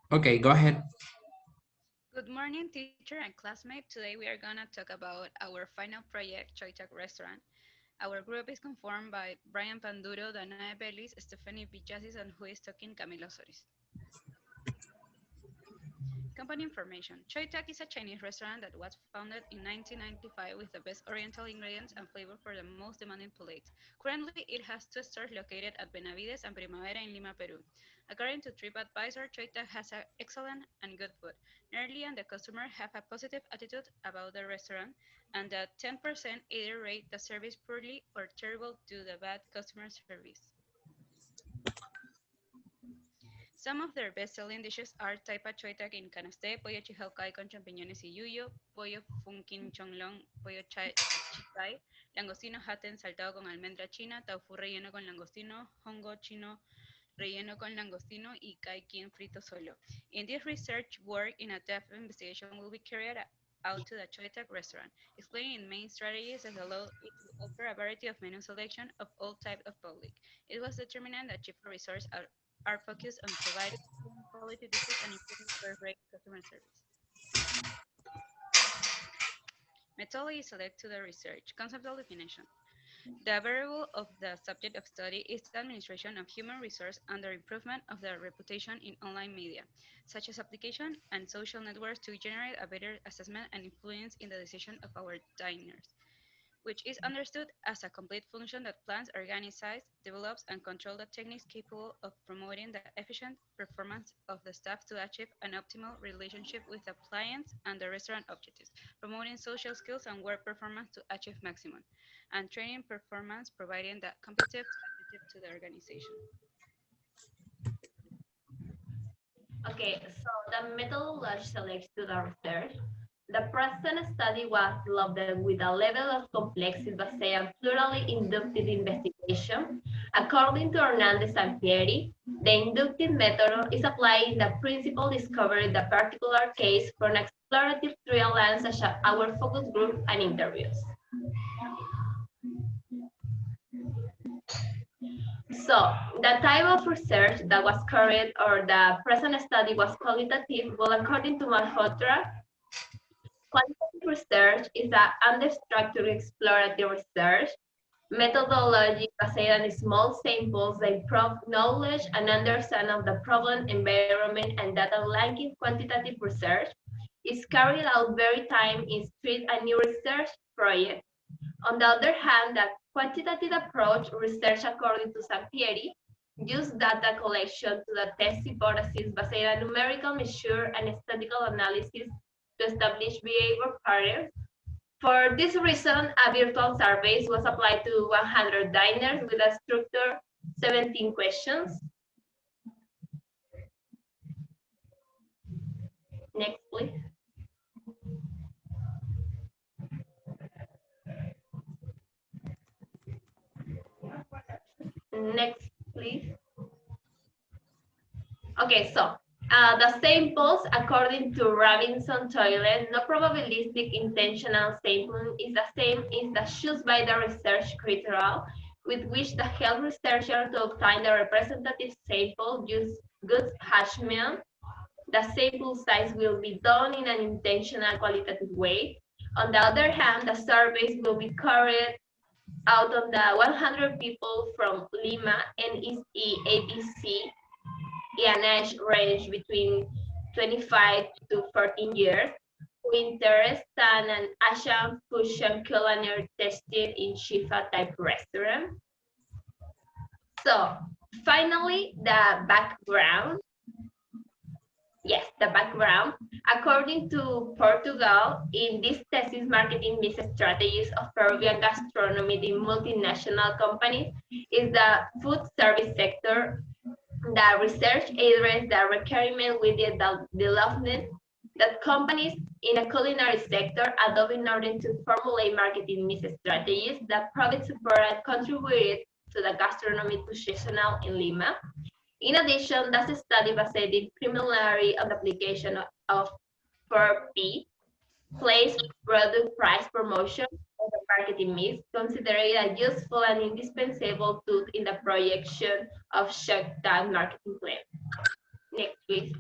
Okay, go ahead. Good morning, teacher and classmate. Today we are gonna talk about our final project, Choy Restaurant. Our group is conformed by Brian Panduro, Danae Bellis, Stephanie Pichazis, and who is talking Camilo Soris. Company information. Choy is a Chinese restaurant that was founded in 1995 with the best oriental ingredients and flavor for the most demanding palates. Currently, it has two stores located at Benavides and Primavera in Lima, Peru. According to TripAdvisor, Choy has excellent and good food. Nearly and the customer have a positive attitude about the restaurant, and that 10% either rate the service poorly or terrible due to bad customer service. Some of their best-selling dishes are taipa choy tak in canasté, pollo chihaucay con champiñones y yuyo, pollo funkin chonglong, pollo chichay, langostino haten saltado con almendra china, tofu relleno con langostino, hongo chino relleno con langostino, y kai quin frito solo. In this research work, in a depth investigation will be carried out to the Choy Tak restaurant, explaining main strategies that allow it to offer a variety of menu selection of all types of public. It was determined that chief resorts are focused on providing quality dishes and improving first-rate customer service. Methodology select to the research. Conceptual definition. The variable of the subject of study is the administration of human resource and the improvement of the reputation in online media, such as application and social networks to generate a better assessment and influence in the decision of our diners, which is understood as a complete function that plans, organizes, develops, and controls the techniques capable of promoting the efficient performance of the staff to achieve an optimal relationship with the clients and the restaurant objectives, promoting social skills and work performance to achieve maximum, and training performance, providing the competitive objective to the organization. Okay, so the methodology selects to the research. The present study was developed with a level of complexity based on thoroughly inductive investigation. According to Hernandez and Pieri, the inductive method is applied in the principle discovered the particular case from explorative trial lines such as our focus group and interviews. So the type of research that was carried or the present study was qualitative. Well, according to Malhotra, qualitative research is an unstructured explorative research methodology based on small samples that improve knowledge and understanding of the problem, environment, and data like in quantitative research is carried out very time in street and new research projects. On the other hand, the quantitative approach, research according to Sampieri, use data collection to the test hypothesis based on numerical measure and statistical analysis to establish behavior patterns. For this reason, a virtual survey was applied to 100 diners with a structure 17 questions. Next, please. Next, please. Okay, so the samples, according to Robinson Toilet, no probabilistic intentional sampling is the same as the chosen by the research criteria with which the health researcher to obtain the representative sample use good judgment. The sample size will be done in an intentional qualitative way. On the other hand, the surveys will be carried out on the 100 people from Lima, NEC, ABC, and age range between 25 to 14 years, who interest in an Asian fusion culinary tested in Shifa type restaurant. So finally, the background. Yes, the background. According to Portugal, in this thesis, marketing business strategies of Peruvian gastronomy in multinational companies is the food service sector. The research addressed the requirement with the development that companies in the culinary sector adopt in order to formulate marketing business strategies that provide support contributed to the gastronomy positional in Lima. In addition, that's a study based primarily on the application of 4P, place, product, price, promotion, and the marketing mix, considered a useful and indispensable tool in the projection of shutdown marketing plan. Next, please.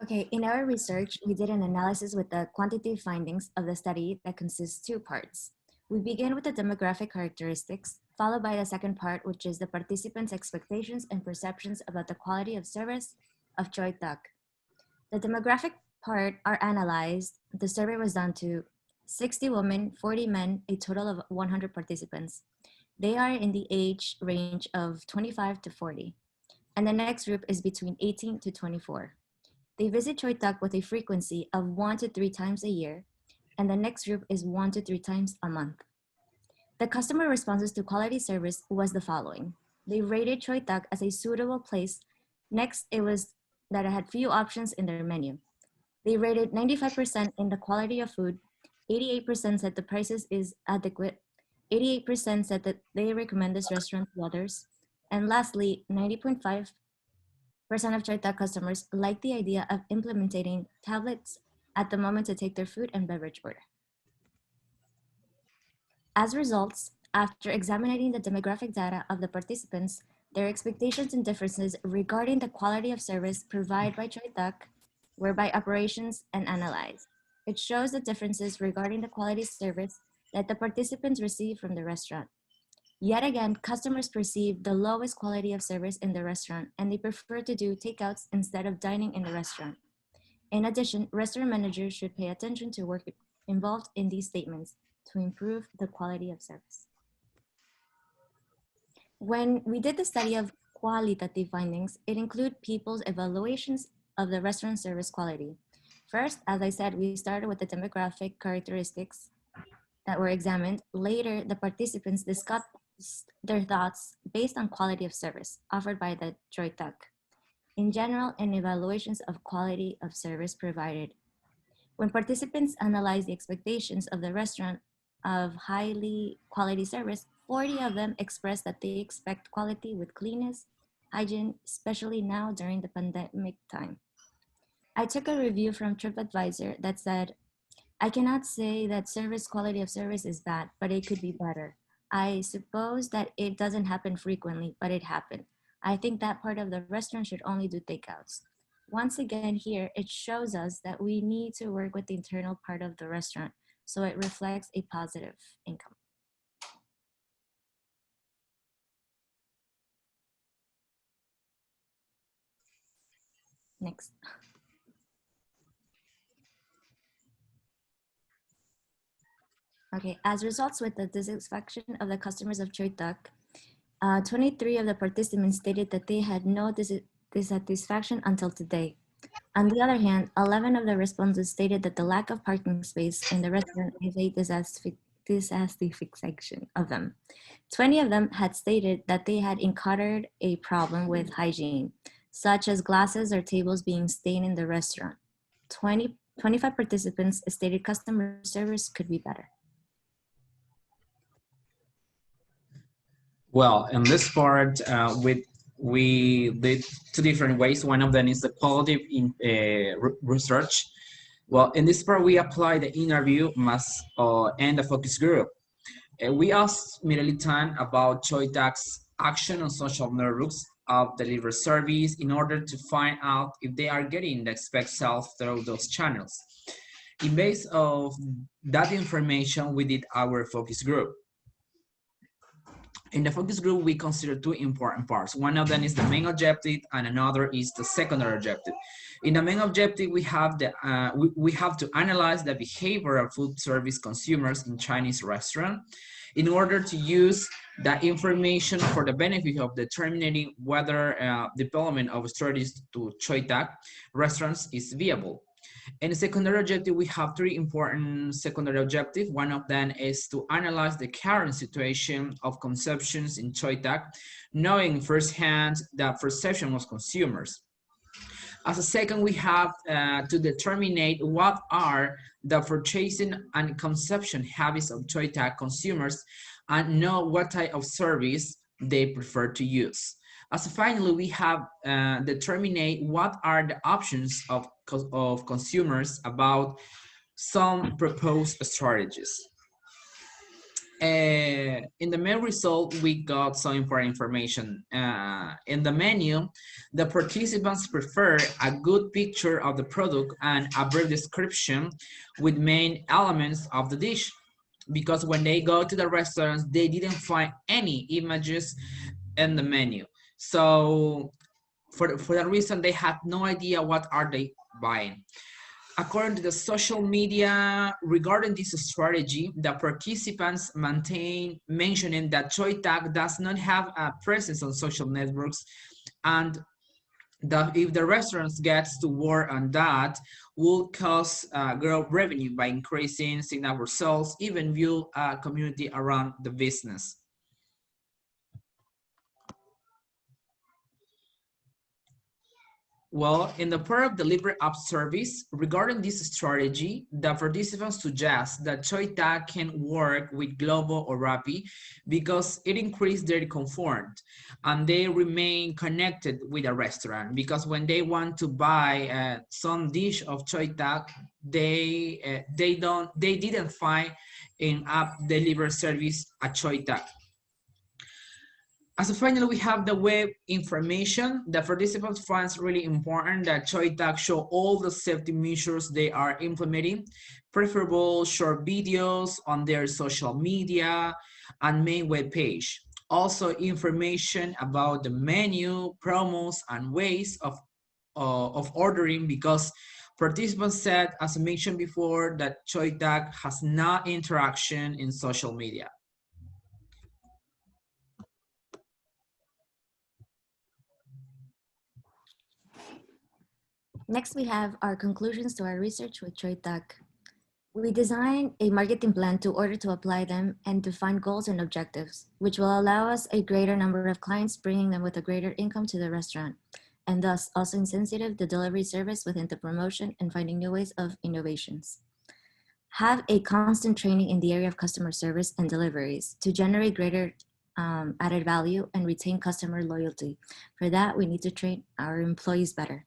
Okay, in our research, we did an analysis with the quantitative findings of the study that consists two parts. We begin with the demographic characteristics, followed by the second part, which is the participants' expectations and perceptions about the quality of service of Choy Tak. The demographic part are analyzed. The survey was done to 60 women, 40 men, a total of 100 participants. They are in the age range of 25 to 40. And the next group is between 18 to 24. They visit Choi Tak with a frequency of 1 to 3 times a year, and the next group is 1 to 3 times a month. The customer responses to quality service was the following. They rated Choi Tak as a suitable place. Next, it was that it had few options in their menu. They rated 95% in the quality of food, 88% said the prices is adequate, 88% said that they recommend this restaurant to others, and lastly, 90.5% of Charta customers like the idea of implementing tablets at the moment to take their food and beverage order. As results, after examining the demographic data of the participants, their expectations and differences regarding the quality of service provided by Choitak were by operations and analyzed. It shows the differences regarding the quality service that the participants receive from the restaurant. Yet again, customers perceive the lowest quality of service in the restaurant and they prefer to do takeouts instead of dining in the restaurant. In addition, restaurant managers should pay attention to work involved in these statements to improve the quality of service. When we did the study of qualitative findings, it included people's evaluations of the restaurant service quality. First, as I said, we started with the demographic characteristics that were examined. Later, the participants discussed their thoughts based on quality of service offered by the Troitak. In general, and evaluations of quality of service provided. When participants analyzed the expectations of the restaurant of highly quality service, 40 of them expressed that they expect quality with cleanness, hygiene, especially now during the pandemic time. I took a review from TripAdvisor that said, I cannot say that service quality of service is bad, but it could be better. I suppose that it doesn't happen frequently, but it happened. I think that part of the restaurant should only do takeouts. Once again, here it shows us that we need to work with the internal part of the restaurant so it reflects a positive income. Next. Okay, as results with the dissatisfaction of the customers of Choy Tak, 23 of the participants stated that they had no dissatisfaction until today. On the other hand, 11 of the respondents stated that the lack of parking space in the restaurant is a dissatisfaction of them. 20 of them had stated that they had encountered a problem with hygiene, such as glasses or tables being stained in the restaurant. 25 participants stated customer service could be better. Well, in this part, we did two different ways. One of them is the qualitative research. Well, in this part, we apply the interview and the focus group. We asked Mirelitan about Choi Dak's action on social networks of delivery service in order to find out if they are getting the expected sales through those channels. In base of that information, we did our focus group. In the focus group, we consider two important parts. One of them is the main objective, and another is the secondary objective. In the main objective, we have to analyze the behavior of food service consumers in Chinese restaurant in order to use that information for the benefit of determining whether development of strategies to Choi Tak restaurants is viable. In the secondary objective, we have three important secondary objectives. One of them is to analyze the current situation of consumptions in Choi Tak, knowing firsthand the perception of consumers. As a second, we have to determine what are the purchasing and consumption habits of Choi Tak consumers and know what type of service they prefer to use. As finally, we have determined what are the options of consumers about some proposed strategies. In the main result, we got some important information. In the menu, the participants prefer a good picture of the product and a brief description with main elements of the dish. Because when they go to the restaurants, they didn't find any images in the menu. So for that reason, they had no idea what are they buying. According to the social media, regarding this strategy, the participants maintain mentioning that Choy Tag does not have a presence on social networks, and that if the restaurants gets to work on that, will cause grow revenue by increasing signal results, even build a community around the business. Well, in the part of delivery app service, regarding this strategy, the participants suggest that Choita can work with Globo or Rappi because it increases their comfort and they remain connected with a restaurant. Because when they want to buy some dish of Choita, they didn't find in app delivery service a Choita. As a final, we have the web information. The participants find it's really important that Choitak show all the safety measures they are implementing, preferable short videos on their social media and main web page. Also information about the menu, promos, and ways of ordering because participants said, as I mentioned before, that Choitak has no interaction in social media. Next, we have our conclusions to our research with Choy Tak. We design a marketing plan to order to apply them and define goals and objectives, which will allow us a greater number of clients, bringing them with a greater income to the restaurant, and thus also insensitive the delivery service within the promotion and finding new ways of innovations. Have a constant training in the area of customer service and deliveries to generate greater added value and retain customer loyalty. For that, we need to train our employees better.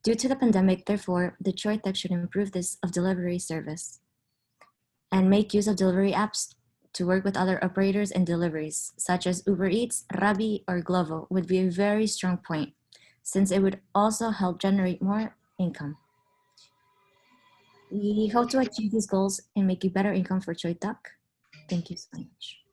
Due to the pandemic, therefore, the Troy Tech should improve this of delivery service and make use of delivery apps to work with other operators and deliveries, such as Uber Eats, Rappi, or Glovo, would be a very strong point, since it would also help generate more income. We hope to achieve these goals and make a better income for Troy Tech. Thank you so much.